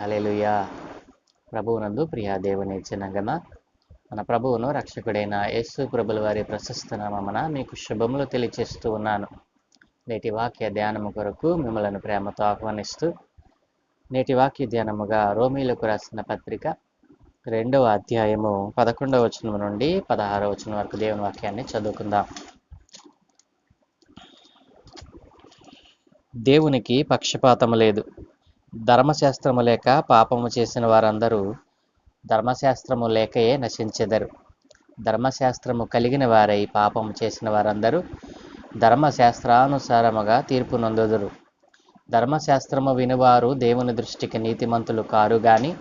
హల్లెలూయా. ప్రభువునందు ప్రియ దేవుని జనగమా, మన ప్రభువును రక్షకుడైన యేసు ప్రభుల వారి ప్రశస్త నామమున మీకు శుభములు తెలియచేస్తూ ఉన్నాను. నేటి వాక్య ధ్యానము కొరకు మిమ్మలను ప్రేమతో ఆహ్వానిస్తూ, నేటి వాక్య ధ్యానముగా రోమీలకు రాసిన పత్రిక 2వ అధ్యాయము 11వ వచనం నుండి 16వ వచనం వరకు దేవుని వాక్యాన్ని చదువుకుందాం. దేవునికి పక్షపాతము లేదు. ధర్మశాస్త్రము లేక పాపము చేసిన వారందరూ ధర్మశాస్త్రము లేకయే నశించెదరు. ధర్మశాస్త్రము కలిగిన వారై పాపము చేసిన వారందరూ ధర్మశాస్త్రానుసారముగా తీర్పు నొందుదురు. ధర్మశాస్త్రము వినువారు దేవుని దృష్టికి నీతిమంతులు కారు గాని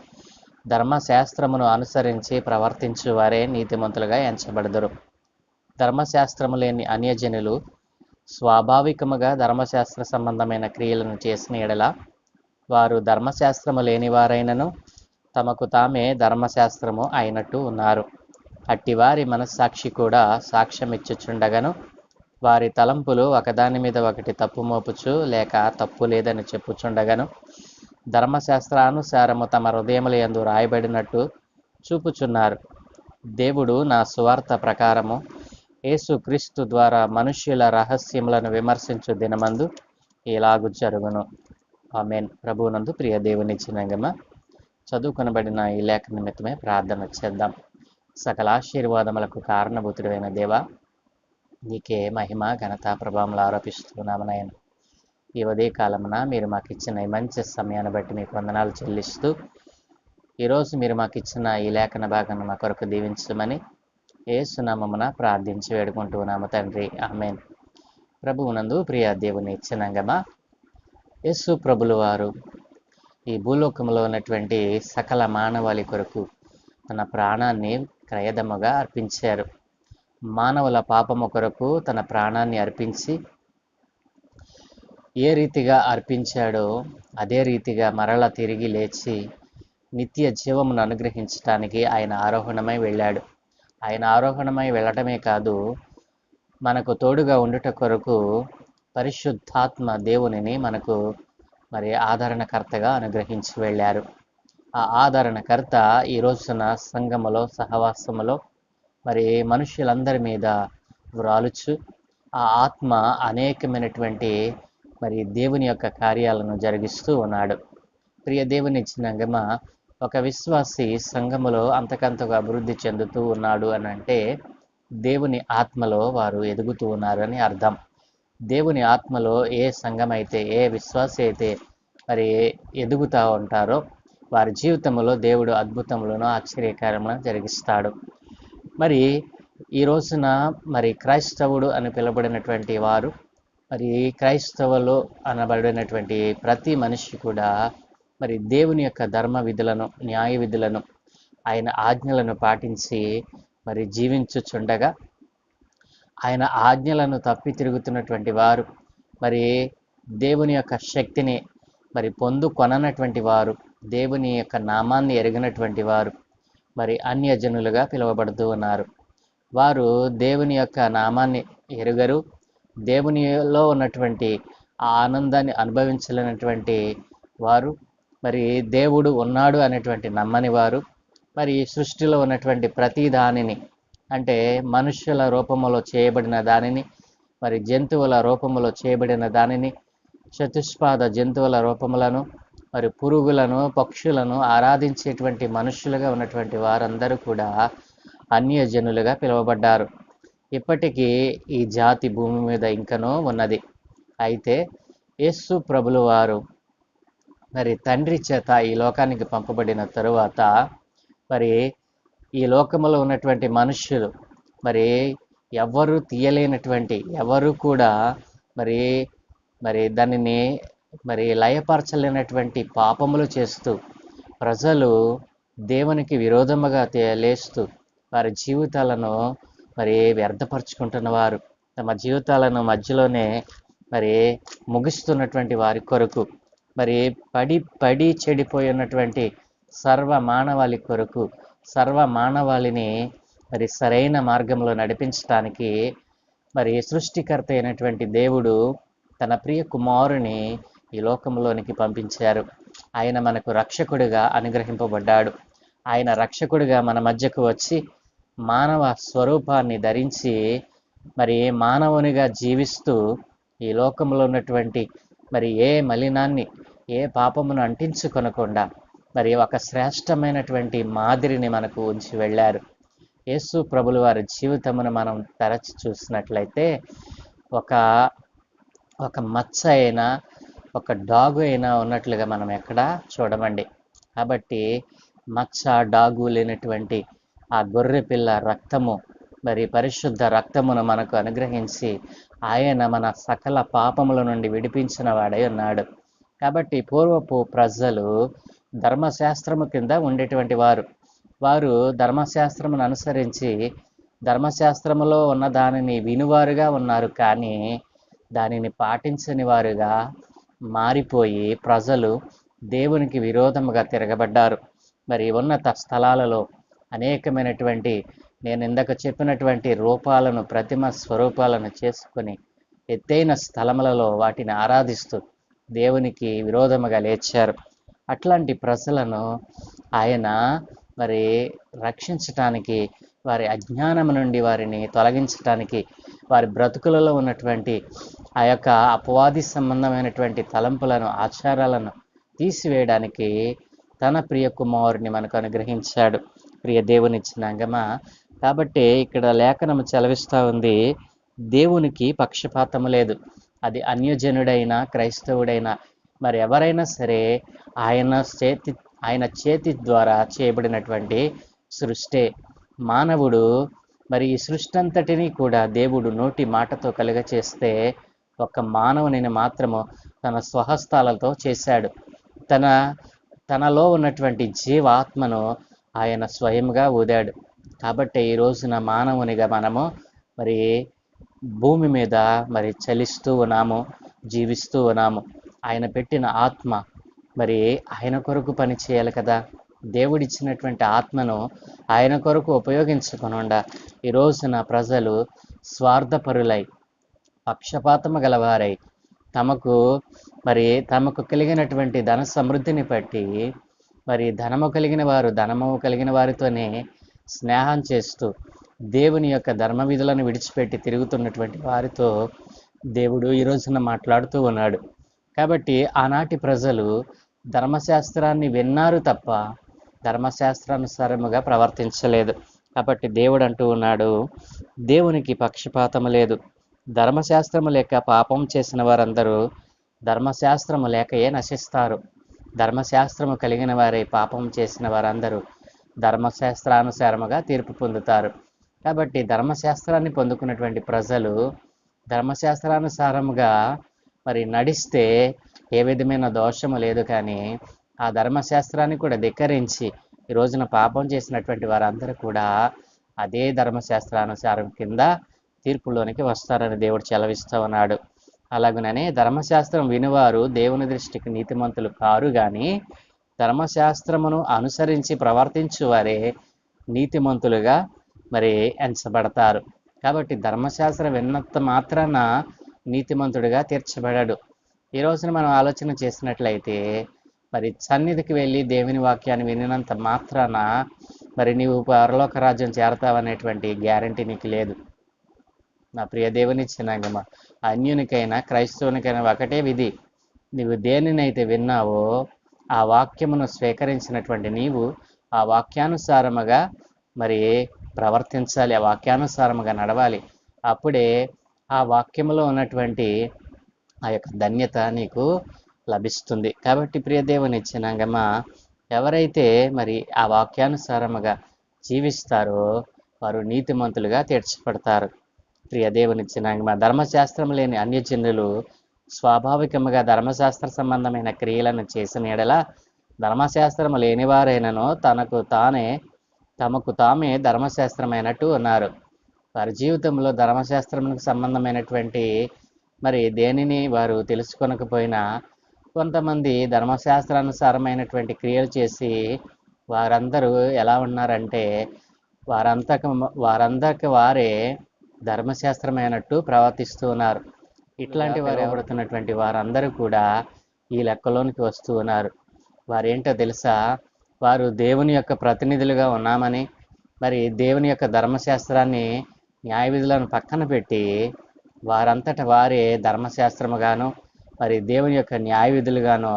ధర్మశాస్త్రమును అనుసరించి ప్రవర్తించు వారే నీతిమంతులుగా ఎంచబడుదురు. ధర్మశాస్త్రము లేని అన్యజనులు స్వాభావికముగా ధర్మశాస్త్ర సంబంధమైన క్రియలను చేసిన ఎడల వారు ధర్మశాస్త్రము లేనివారైనను తమకు తామే ధర్మశాస్త్రము అయినట్టు ఉన్నారు. అట్టివారి మనస్సాక్షి కూడా సాక్ష్యమిచ్చుచుండగను వారి తలంపులు ఒకదాని మీద ఒకటి తప్పు మోపుచు లేక తప్పు లేదని చెప్పుచుండగను ధర్మశాస్త్రానుసారము తమ హృదయముల యందు రాయబడినట్టు చూపుచున్నారు. దేవుడు నా సువార్త ప్రకారము యేసు క్రీస్తు ద్వారా మనుష్యుల రహస్యములను విమర్శించు దినమందు ఇలాగు జరుగును. ఆమేన్. ప్రభువునందు ప్రియ దేవుని జనాంగమా, చదువుకొనబడిన ఈ లేఖ నిమిత్తమే ప్రార్థన చేద్దాం. సకల ఆశీర్వాదములకు కారణభూతుడైన దేవా, నీకే మహిమ ఘనత ప్రభావములు ఆరోపిస్తున్నాము నాయన. ఈ ఉదయ కాలమున మీరు మాకు ఇచ్చిన ఈ మంచి సమయాన్ని బట్టి మీకు వందనాలు చెల్లిస్తూ, ఈరోజు మీరు మాకు ఇచ్చిన ఈ లేఖన భాగాన్ని మా కొరకు దీవించమని యేసు నామమున ప్రార్థించి వేడుకుంటున్నాము తండ్రి. ఆమేన్. ప్రభువునందు ప్రియ దేవుని జనాంగమా, యేసు ప్రభులు వారు ఈ భూలోకంలో ఉన్నటువంటి సకల మానవాళి కొరకు తన ప్రాణాన్ని క్రయదముగా అర్పించారు. మానవుల పాపము కొరకు తన ప్రాణాన్ని అర్పించి ఏ రీతిగా అర్పించాడో అదే రీతిగా మరల తిరిగి లేచి నిత్య జీవమును అనుగ్రహించడానికి ఆయన ఆరోహణమై వెళ్ళాడు. ఆయన ఆరోహణమై వెళ్ళటమే కాదు, మనకు తోడుగా ఉండుట కొరకు పరిశుద్ధాత్మ దేవునిని మనకు ఆదరణకర్తగా అనుగ్రహించి వెళ్ళారు. ఆ ఆదరణకర్త ఈ రోజున సంఘములో సహవాసములో మనుషులందరి మీద వ్రాలుచు ఆ ఆత్మ అనేకమైనటువంటి దేవుని యొక్క కార్యాలను జరిగిస్తూ ఉన్నాడు. ప్రియ దేవుని జనాంగమా, ఒక విశ్వాసి సంఘములో అంతకంతగా అభివృద్ధి చెందుతూ ఉన్నాడు అని అంటే దేవుని ఆత్మలో వారు ఎదుగుతూ ఉన్నారని అర్థం. దేవుని ఆత్మలో ఏ సంఘం అయితే, ఏ విశ్వాసి అయితే ఎదుగుతూ ఉంటారో వారి జీవితంలో దేవుడు అద్భుతములను ఆశ్చర్యకార్యములను జరిగిస్తాడు. ఈ రోజున క్రైస్తవుడు అని పిలువబడినటువంటి వారు, క్రైస్తవులు అనబడినటువంటి ప్రతి మనిషి కూడా దేవుని యొక్క ధర్మ విధులను, న్యాయ విధులను, ఆయన ఆజ్ఞలను పాటించి జీవించుచుండగా ఆయన ఆజ్ఞలను తప్పి తిరుగుతున్నటువంటి వారు, దేవుని యొక్క శక్తిని పొందుకొననటువంటి వారు, దేవుని యొక్క నామాన్ని ఎరిగినటువంటి వారు అన్యజనులుగా పిలువబడుతూ ఉన్నారు. వారు దేవుని యొక్క నామాన్ని ఎరుగరు. దేవునిలో ఉన్నటువంటి ఆ ఆనందాన్ని అనుభవించలేనటువంటి వారు, దేవుడు ఉన్నాడు అనేటువంటి నమ్మని వారు, సృష్టిలో ఉన్నటువంటి ప్రతి దానిని, అంటే మనుష్యుల రూపములో చేయబడిన దానిని, జంతువుల రూపములో చేయబడిన దానిని, చతుష్పాద జంతువుల రూపములను, పురుగులను, పక్షులను ఆరాధించేటువంటి మనుష్యులుగా ఉన్నటువంటి వారందరూ కూడా అన్యజనులుగా పిలువబడ్డారు. ఇప్పటికీ ఈ జాతి భూమి మీద ఇంకనూ ఉన్నది. అయితే యేసు ప్రభులు వారు తండ్రి చేత ఈ లోకానికి పంపబడిన తరువాత ఈ లోకములో ఉన్నటువంటి మనుష్యులు ఎవరు తీయలేనటువంటి, ఎవరు కూడా దానిని లయపరచలేనటువంటి పాపములు చేస్తూ ప్రజలు దేవునికి విరోధముగా లేస్తూ వారి జీవితాలను వ్యర్థపరుచుకుంటున్నవారు, తమ జీవితాలను మధ్యలోనే ముగిస్తున్నటువంటి వారి కొరకు, పడి చెడిపోయినటువంటి సర్వ మానవాళి కొరకు, సర్వ మానవాళిని సరైన మార్గంలో నడిపించడానికి సృష్టికర్త అయినటువంటి దేవుడు తన ప్రియ కుమారుని ఈ లోకంలోనికి పంపించారు. ఆయన మనకు రక్షకుడిగా అనుగ్రహింపబడ్డాడు. ఆయన రక్షకుడిగా మన మధ్యకు వచ్చి మానవ స్వరూపాన్ని ధరించి మరి మానవునిగా జీవిస్తూ ఈ లోకంలో ఉన్నటువంటి మరి ఏ మలినాన్ని ఏ పాపమును అంటించుకొనకుండా మరి ఒక శ్రేష్టమైనటువంటి మాదిరిని మనకు ఉంచి వెళ్ళారు. యేసు ప్రభుల వారి జీవితమును మనం తరచి చూసినట్లయితే ఒక ఒక మచ్చ అయినా ఒక డాగు అయినా ఉన్నట్లుగా మనం ఎక్కడా చూడమండి. కాబట్టి మచ్చ డాగు లేనటువంటి ఆ గొర్రె పిల్ల రక్తము మరి పరిశుద్ధ రక్తమును మనకు అనుగ్రహించి ఆయన మన సకల పాపముల నుండి విడిపించిన వాడై ఉన్నాడు. కాబట్టి పూర్వపు ప్రజలు ధర్మశాస్త్రము కింద ఉండేటువంటి వారు ధర్మశాస్త్రమును అనుసరించి ధర్మశాస్త్రములో ఉన్న దానిని వినువారుగా ఉన్నారు, కానీ దానిని పాటించని వారుగా మారిపోయి ప్రజలు దేవునికి విరోధముగా తిరగబడ్డారు. మరి ఉన్నత స్థలాలలో అనేకమైనటువంటి నేను ఇందాక చెప్పినటువంటి రూపాలను ప్రతిమ స్వరూపాలను చేసుకొని ఎత్తైన స్థలములలో వాటిని ఆరాధిస్తూ దేవునికి విరోధముగా లేచారు. అట్లాంటి ప్రజలను ఆయన మరి రక్షించటానికి, వారి అజ్ఞానం నుండి వారిని తొలగించటానికి, వారి బ్రతుకులలో ఉన్నటువంటి ఆ యొక్క అపవాది సంబంధమైనటువంటి తలంపులను ఆచారాలను తీసివేయడానికి తన ప్రియ కుమారుని మనకు అనుగ్రహించాడు. ప్రియ దేవుని చిన్నంగమా, కాబట్టి ఇక్కడ లేఖనము సెలవిస్తూ ఉంది, దేవునికి పక్షపాతము లేదు. అది అన్యజనుడైనా క్రైస్తవుడైనా మరి ఎవరైనా సరే ఆయన చేతి ద్వారా చేయబడినటువంటి సృష్టే. మానవుడు మరి ఈ సృష్టి అంతటినీ కూడా దేవుడు నోటి మాటతో కలుగ చేస్తే ఒక మానవునిని మాత్రము తన స్వహస్తాలతో చేశాడు. తనలో ఉన్నటువంటి జీవాత్మను ఆయన స్వయంగా ఊదాడు. కాబట్టి ఈ రోజున మానవునిగా మనము మరి భూమి మీద మరి చలిస్తూ ఉన్నాము, జీవిస్తూ ఉన్నాము. ఆయన పెట్టిన ఆత్మ మరి ఆయన కొరకు పని చేయాలి కదా. దేవుడిచ్చినటువంటి ఆత్మను ఆయన కొరకు ఉపయోగించకుండా ఈ రోజున ప్రజలు స్వార్థపరులై పక్షపాతము గలవారై తమకు కలిగినటువంటి ధన సమృద్ధిని బట్టి మరి ధనము కలిగిన వారితోనే స్నేహం చేస్తూ దేవుని యొక్క ధర్మ విధులను విడిచిపెట్టి తిరుగుతున్నటువంటి వారితో దేవుడు ఈ రోజున మాట్లాడుతూ ఉన్నాడు. కాబట్టి ఆనాటి ప్రజలు ధర్మశాస్త్రాన్ని విన్నారు తప్ప ధర్మశాస్త్రానుసారముగా ప్రవర్తించలేదు. కాబట్టి దేవుడు అంటూ ఉన్నాడు, దేవునికి పక్షపాతము లేదు. ధర్మశాస్త్రము లేక పాపం చేసిన వారందరూ ధర్మశాస్త్రము లేకయే నశిస్తారు. ధర్మశాస్త్రము కలిగిన వారే పాపం చేసిన వారందరూ ధర్మశాస్త్రానుసారముగా తీర్పు పొందుతారు. కాబట్టి ధర్మశాస్త్రాన్ని పొందుకున్నటువంటి ప్రజలు ధర్మశాస్త్రానుసారముగా మరి నడిస్తే ఏ విధమైన దోషము లేదు, కానీ ఆ ధర్మశాస్త్రాన్ని కూడా ధిక్కరించి ఈ రోజున పాపం చేసినటువంటి వారందరూ కూడా అదే ధర్మశాస్త్రానుసారం కింద తీర్పులోనికి వస్తారని దేవుడు సెలవిస్తూ ఉన్నాడు. అలాగనే ధర్మశాస్త్రం వినివారు దేవుని దృష్టికి నీతిమంతులు కారు, కానీ ధర్మశాస్త్రమును అనుసరించి ప్రవర్తించు వారే నీతిమంతులుగా మరి ఎంచబడతారు. కాబట్టి ధర్మశాస్త్రం విన్నంత మాత్రాన నీతిమంతుడిగా తీర్చబడాడు. ఈ రోజున మనం ఆలోచన చేసినట్లయితే మరి సన్నిధికి వెళ్ళి దేవుని వాక్యాన్ని వినినంత మాత్రాన మరి నీవు పరలోక రాజ్యం చేరతావనేటువంటి గ్యారంటీ నీకు లేదు. నా ప్రియ దేవుని చిన్నగమ, అన్యునికైనా క్రైస్తవునికైనా ఒకటే విధి. నీవు దేనినైతే విన్నావో ఆ వాక్యమును స్వీకరించినటువంటి నీవు ఆ వాక్యానుసారముగా మరి ప్రవర్తించాలి, ఆ వాక్యానుసారముగా నడవాలి. అప్పుడే ఆ వాక్యములో ఉన్నటువంటి ఆ యొక్క ధన్యత నీకు లభిస్తుంది. కాబట్టి ప్రియ దేవుని చిన్నంగమ, ఎవరైతే మరి ఆ వాక్యానుసారముగా జీవిస్తారో వారు నీతిమంతులుగా తీర్చబడతారు. ప్రియ దేవుని చిన్నంగమ, ధర్మశాస్త్రం లేని అన్యజనులు స్వాభావికముగా ధర్మశాస్త్ర సంబంధమైన క్రియలను చేసిన ఎడల ధర్మశాస్త్రము లేనివారైనను తమకు తామే ధర్మశాస్త్రమైనట్టు ఉన్నారు. వారి జీవితంలో ధర్మశాస్త్రములకు సంబంధమైనటువంటి మరి దేనిని వారు తెలుసుకొనకపోయినా కొంతమంది ధర్మశాస్త్రానుసారమైనటువంటి క్రియలు చేసి వారందరూ ఎలా ఉన్నారంటే వారందరికి వారే ధర్మశాస్త్రమైనట్టు ప్రవర్తిస్తూ ఉన్నారు. ఇట్లాంటి వారు ఎవడుతున్నటువంటి వారందరూ కూడా ఈ లెక్కలోనికి వస్తూ ఉన్నారు. వారేంటో తెలుసా? వారు దేవుని యొక్క ప్రతినిధులుగా ఉన్నామని, మరి దేవుని యొక్క ధర్మశాస్త్రాన్ని, న్యాయ విధులను పక్కన పెట్టి వారంతట వారే ధర్మశాస్త్రముగాను, మరి దేవుని యొక్క న్యాయ విధులుగాను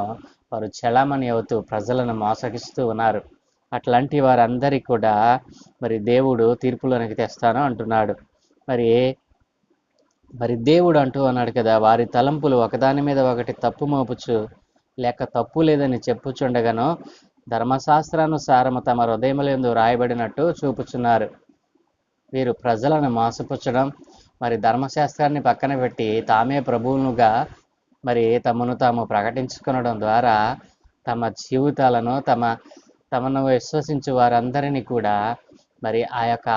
వారు చలామణి అవుతూ ప్రజలను మోసగిస్తూ ఉన్నారు. అట్లాంటి వారందరికీ కూడా మరి దేవుడు తీర్పులోనికి తెస్తాను అంటున్నాడు. మరి మరి దేవుడు అంటూ అన్నాడు కదా, వారి తలంపులు ఒకదాని మీద ఒకటి తప్పు మోపుచు లేక తప్పు లేదని చెప్పుచుండగాను ధర్మశాస్త్రానుసారము తమ హృదయములందు రాయబడినట్టు చూపుచున్నారు. వీరు ప్రజలను మోసపుచ్చడం, మరి ధర్మశాస్త్రాన్ని పక్కన పెట్టి తామే ప్రభువులుగా మరి తమను తాము ప్రకటించుకొనడం ద్వారా తమ జీవితాలను తమను విశ్వసించు వారందరినీ కూడా మరి ఆ యొక్క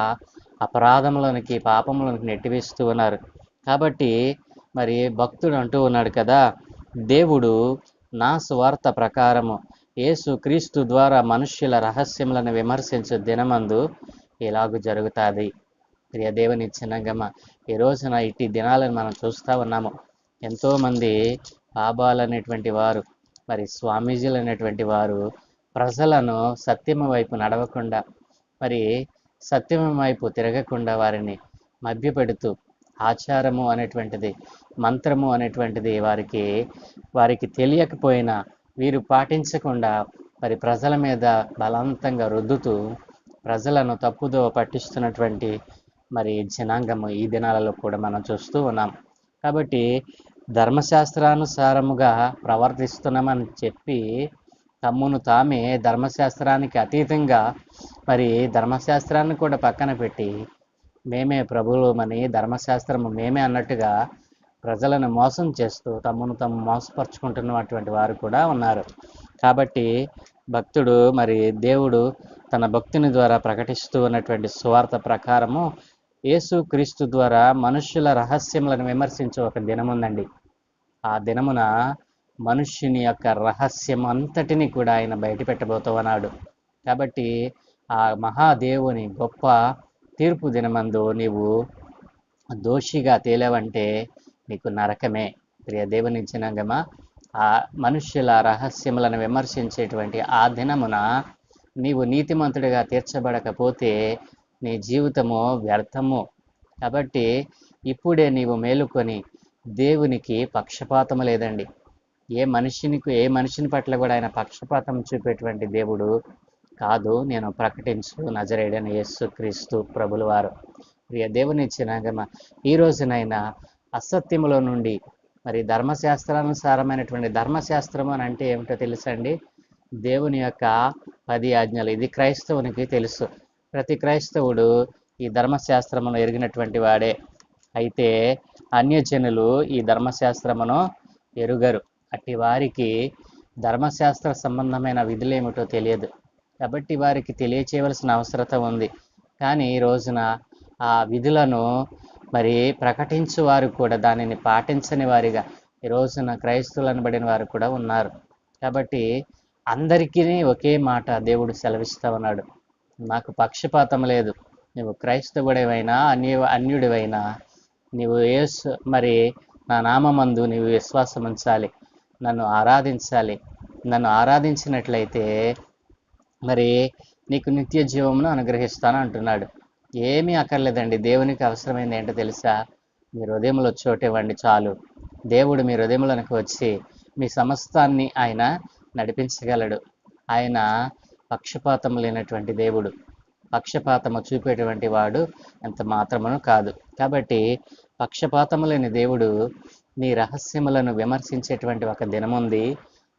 అపరాధంలోనికి, పాపంలోనికి నెట్టివేస్తూ ఉన్నారు. కాబట్టి మరి భక్తుడు అంటూ ఉన్నాడు కదా, దేవుడు నా సువార్త ప్రకారము యేసు క్రీస్తు ద్వారా మనుష్యుల రహస్యములను విమర్శించు దినమందు ఇలాగూ జరుగుతుంది. ప్రియ దేవుని చిన్నగమ్మ, ఈ రోజున ఇట్టి దినాలను మనం చూస్తూ ఉన్నాము. ఎంతోమంది బాబాలు అనేటువంటి వారు, మరి స్వామీజీలు అనేటువంటి వారు ప్రజలను సత్యము వైపు నడవకుండా, మరి సత్యము వైపు తిరగకుండా వారిని మభ్యపెడుతూ ఆచారము అనేటువంటిది, మంత్రము అనేటువంటిది వారికి తెలియకపోయినా వీరు పాటించకుండా మరి ప్రజల మీద బలవంతంగా రుద్దుతూ ప్రజలను తప్పుదో పట్టిస్తున్నటువంటి మరి జనాంగము ఈ దినాలలో కూడా మనం చూస్తూ ఉన్నాం. కాబట్టి ధర్మశాస్త్రానుసారముగా ప్రవర్తిస్తున్నామని చెప్పి తమ్మును తామే ధర్మశాస్త్రానికి అతీతంగా, మరి ధర్మశాస్త్రాన్ని కూడా పక్కన పెట్టి మేమే ప్రభువులమని, ధర్మశాస్త్రము మేమే అన్నట్టుగా ప్రజలను మోసం చేస్తూ తమను తాము మోసపరుచుకుంటున్నటువంటి వారు కూడా ఉన్నారు. కాబట్టి భక్తుడు మరి దేవుడు తన భక్తుని ద్వారా ప్రకటిస్తూ ఉన్నటువంటి సువార్త ప్రకారము యేసు క్రీస్తు ద్వారా మనుష్యుల రహస్యములను విమర్శించే ఒక దినముందండి. ఆ దినమున మనుష్యుని యొక్క రహస్యం అంతటిని కూడా ఆయన బయట పెట్టబోతూ ఉన్నాడు. కాబట్టి ఆ మహాదేవుని గొప్ప తీర్పు దినమందు నీవు దోషిగా తేలేవంటే నీకు నరకమే. ప్రియ దేవుని జనాంగమా, ఆ మనుష్యుల రహస్యములను విమర్శించేటువంటి ఆ దినమున నీవు నీతిమంతుడిగా తీర్చబడకపోతే నీ జీవితము వ్యర్థము. కాబట్టి ఇప్పుడే నీవు మేలుకొని, దేవునికి పక్షపాతము లేదండి. ఏ మనిషిని పట్ల కూడా ఆయన పక్షపాతం చూపేటువంటి దేవుడు కాదు. నేను ప్రకటించు నజరేయుడైన యేసు క్రీస్తు ప్రభుల వారు. ప్రియ దేవుని చిన్నగమ, ఈ రోజునైనా అసత్యములో నుండి మరి ధర్మశాస్త్రానుసారమైనటువంటి, ధర్మశాస్త్రము అని అంటే ఏమిటో తెలుసండి? దేవుని యొక్క 10 ఆజ్ఞలు. ఇది క్రైస్తవునికి తెలుసు. ప్రతి క్రైస్తవుడు ఈ ధర్మశాస్త్రమును ఎరిగినటువంటి వాడే. అయితే అన్యజనులు ఈ ధర్మశాస్త్రమును ఎరుగరు. అట్టి వారికి ధర్మశాస్త్ర సంబంధమైన విధులేమిటో తెలియదు. కాబట్టి వారికి తెలియచేయవలసిన అవసరం ఉంది. కానీ ఈ రోజున ఆ విధులను మరి ప్రకటించు వారు కూడా దానిని పాటించని వారిగా ఈ రోజున క్రైస్తవులు అనబడిన వారు కూడా ఉన్నారు. కాబట్టి అందరికీ ఒకే మాట దేవుడు సెలవిస్తా ఉన్నాడు. నాకు పక్షపాతం లేదు. నువ్వు క్రైస్తవుడివైనా అన్యుడివైనా నీవు మరి నా నామందు నీవు విశ్వాసం ఉంచాలి, నన్ను ఆరాధించాలి. నన్ను ఆరాధించినట్లయితే మరి నీకు నిత్య జీవమును అనుగ్రహిస్తాను అంటున్నాడు. ఏమీ అక్కర్లేదండి. దేవునికి అవసరమైంది ఏంటో తెలుసా? మీ హృదయంలో చోటివ్వండి చాలు. దేవుడు మీ హృదయంలోనికి వచ్చి మీ సమస్తాన్ని ఆయన నడిపించగలడు. ఆయన పక్షపాతం లేనటువంటి దేవుడు, పక్షపాతము చూపేటువంటి వాడు ఎంత మాత్రమును కాదు. కాబట్టి పక్షపాతము లేని దేవుడు నీ రహస్యములను విమర్శించేటువంటి ఒక దినముంది.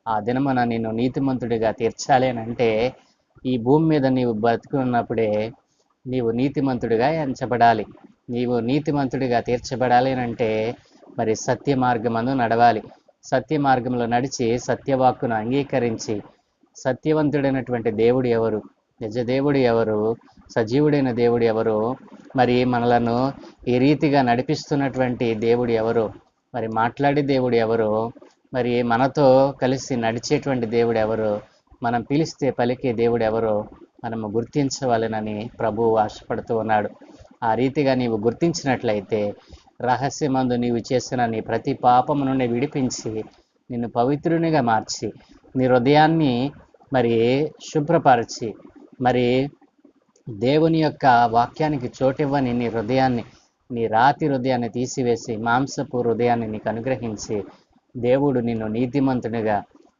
ఆ దినమున నిన్ను నీతిమంతుడిగా తీర్చాలి అని అంటే ఈ భూమి మీద నీవు బతుకున్నప్పుడే నీవు నీతిమంతుడిగా ఎంచబడాలి. నీవు నీతిమంతుడిగా తీర్చబడాలి అని అంటే మరి సత్య మార్గమందు నడవాలి. సత్య మార్గంలో నడిచి సత్యవాక్కును అంగీకరించి సత్యవంతుడైనటువంటి దేవుడు ఎవరు, నిజదేవుడు ఎవరు, సజీవుడైన దేవుడు ఎవరు, మరి మనలను ఈ రీతిగా నడిపిస్తున్నటువంటి దేవుడు ఎవరు, మరి మాట్లాడే దేవుడు ఎవరు, మరి మనతో కలిసి నడిచేటువంటి దేవుడు ఎవరు, మనం పిలిస్తే పలికే దేవుడు ఎవరో మనము గుర్తించవాలనని ప్రభువు ఆశపడుతూ ఉన్నాడు. ఆ రీతిగా నీవు గుర్తించినట్లయితే రహస్యమందు నీవు చేసిన నీ ప్రతి పాపము నుండి విడిపించి నిన్ను పవిత్రునిగా మార్చి నీ హృదయాన్ని మరి శుభ్రపరిచి, మరి దేవుని యొక్క వాక్యానికి చోటివ్వని నీ హృదయాన్ని, నీ రాతి హృదయాన్ని తీసివేసి మాంసపు హృదయాన్ని నీకు అనుగ్రహించి దేవుడు నిన్ను నీతిమంతునిగా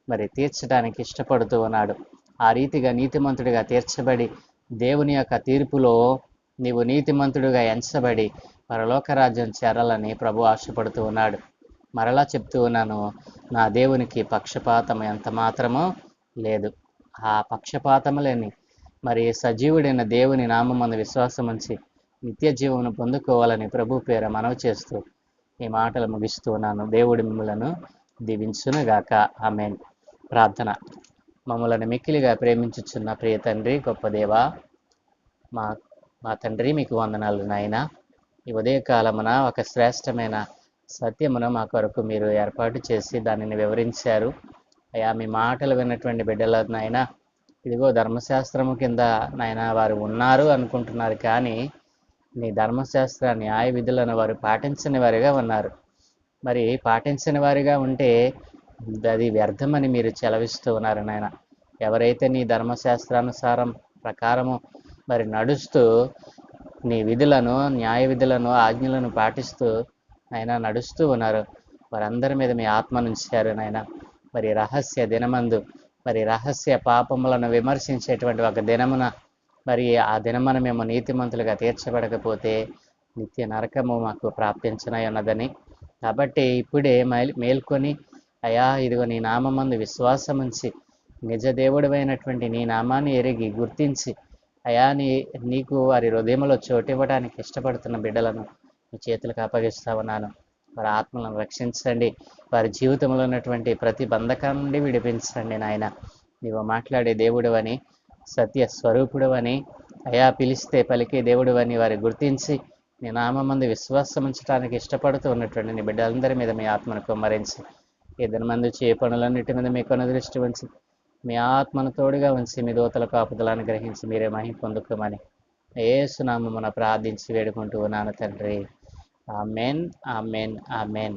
మరి తీర్చడానికి ఇష్టపడుతూ ఉన్నాడు. ఆ రీతిగా నీతిమంతుడిగా తీర్చబడి దేవుని యొక్క తీర్పులో నీవు నీతిమంతుడిగా ఎంచబడి పరలోక రాజ్యం చేరాలని ప్రభు ఆశపడుతూ ఉన్నాడు. మరలా చెప్తూ ఉన్నాను, నా దేవునికి పక్షపాతం ఎంత మాత్రమో లేదు. ఆ పక్షపాతము లేని మరి సజీవుడైన దేవుని నామమందు విశ్వాసం ఉంచి నిత్య జీవమును పొందుకోవాలని ప్రభు పేర మనవి చేస్తూ ఈ మాటలు ముగిస్తూ ఉన్నాను. దేవుడి మిమ్మలను దీవించునుగాక. ఆమేన్. ప్రార్థన. మమ్మలను మిక్కిలిగా ప్రేమించుచున్న ప్రియ తండ్రి, గొప్ప దేవా, మా మా తండ్రి, మీకు వందనాలు నాయన. ఈ ఉదయకాలమున ఒక శ్రేష్టమైన సత్యమును మా కొరకు మీరు ఏర్పాటు చేసి దానిని వివరించారు. అయా, మీ మాటలు విన్నటువంటి బిడ్డల నాయన, ఇదిగో ధర్మశాస్త్రము కింద నాయన వారు ఉన్నారు అనుకుంటున్నారు, కానీ నీ ధర్మశాస్త్ర న్యాయ విధులను వారు పాటించని వారిగా ఉన్నారు. మరి పాటించని వారిగా ఉంటే అది వ్యర్థమని మీరు చెలవిస్తూ ఉన్నారు నాయన. ఎవరైతే నీ ధర్మశాస్త్రానుసారం ప్రకారము మరి నడుస్తూ నీ విధులను, న్యాయ విధులను, ఆజ్ఞలను పాటిస్తూ నాయన నడుస్తూ ఉన్నారు, వారందరి మీద మీ ఆత్మనుంచారు నాయన. మరి రహస్య దినమందు మరి రహస్య పాపములను విమర్శించేటువంటి ఒక దినమున మరి ఆ దినమున మేము నీతిమంతులుగా తీర్చబడకపోతే నిత్య నరకము మాకు ప్రాప్తించనై ఉన్నదని, కాబట్టి ఇప్పుడే మేల్కొని అయా, ఇదిగో నీ నామమందు విశ్వాసముంచి నిజ దేవుడమైనటువంటి నీ నామాన్ని ఎరిగి గుర్తించి అయా, నీకు వారి హృదయంలో చోటివ్వడానికి ఇష్టపడుతున్న బిడ్డలను మీ చేతులకు అప్పగిస్తా ఉన్నాను. వారి ఆత్మలను రక్షించండి, వారి జీవితంలో ఉన్నటువంటి ప్రతి బంధకం నుండి విడిపించండి నాయన. నీవు మాట్లాడే దేవుడు అని, సత్య స్వరూపుడు అని, అయా పిలిస్తే పలికే దేవుడు అని వారి గుర్తించి నీ నామందు విశ్వాసం ఉంచడానికి ఇష్టపడుతూ ఉన్నటువంటి నీ బిడ్డలందరి మీద మీ ఆత్మను కుమ్మరించి ఈ దినమందు చేయ పనులన్నిటి మీద మీ కొన దృష్టి ఉంచి మీ ఆత్మను తోడుగా ఉంచి మీ దూతల కాపుదలను గ్రహించి మీరే మహిమ పొందుకోమని యేసు నామమున ప్రార్థించి వేడుకుంటూ ఉన్నాను తండ్రి. Amen, amen, amen.